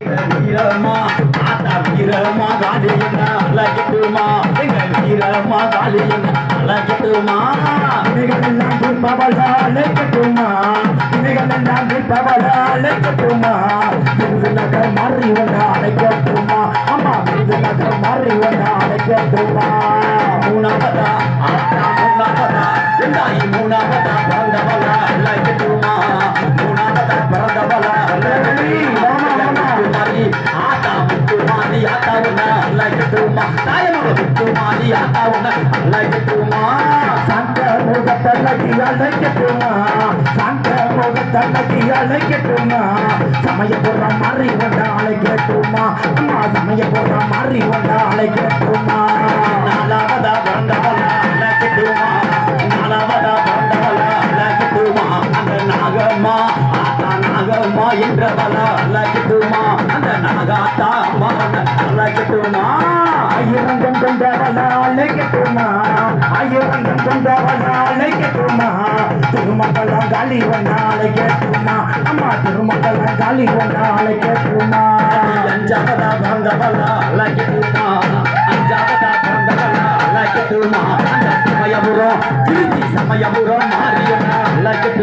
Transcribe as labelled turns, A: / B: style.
A: வீரமா ஆத்தா வீரமா காலி என்ன அழகிட்டுமா எங்கள் வீரமா காலி என்ன அழகிட்டுமா
B: இவைகளெல்லாம் தீர்ப்பவளா அழைக்கட்டுமா இவைகளெல்லாம் தீர்ப்பவளா அழைக்கட்டுமா விருதுநகர் மாறி ஒன்று அழைக்கட்டுமா அம்மா விருதுநகர் மாறி ஒன்று அழைக்கட்டுமா
A: மூணாவதா ஆத்தா மூணாவதா எந்தாயி மூணாவதா பிறந்தவளா அழகிட்டுமா மூணாவதா பிறந்தவளா முத்துமாரி ஆத்தா முத்துமாரி ஆத்தா உன்ன அழகிட்டுமா தாயமக முத்துமாரி ஆத்தா உன்ன அழகிட்டுமா
B: சங்க முகத்தல்லி அழைக்கட்டுமா சங்க முகத்தல்லி அழைக்கட்டுமா சமயபுரம் மாறி ஒன்று அழைக்கட்டுமா அம்மா சமயபுரம் மாறி ஒன்று அழைக்கட்டுமா
A: நாலாவதா பிறந்தவளா அழகிட்டுமா நாலாவதா பிறந்தவளா அழகிட்டுமா அந்த நாகம்மா ஆத்தா நாகம்மா என்றவளா அழகிட்டுமா அந்த நாகாத்தா அம்மா அழகிட்டுமா
B: ஆயிரங்கம் கொண்டவளா அழைக்கட்டுமா ஆயிரங்கம் கொண்டவளா அழைக்கட்டுமா திருமக்களம் காலி ஒன்றா அழைக்கட்டுமா அம்மா திருமக்களம் காலி ஒன்றா அழைக்கட்டுமா
A: அஞ்சாவதா பிறந்தவளா அழகிட்டுமா அஞ்சாவதா பிறந்தவளா அழகிட்டுமா அந்த சமயபுரம் திருச்சி சமயபுரம் மாறி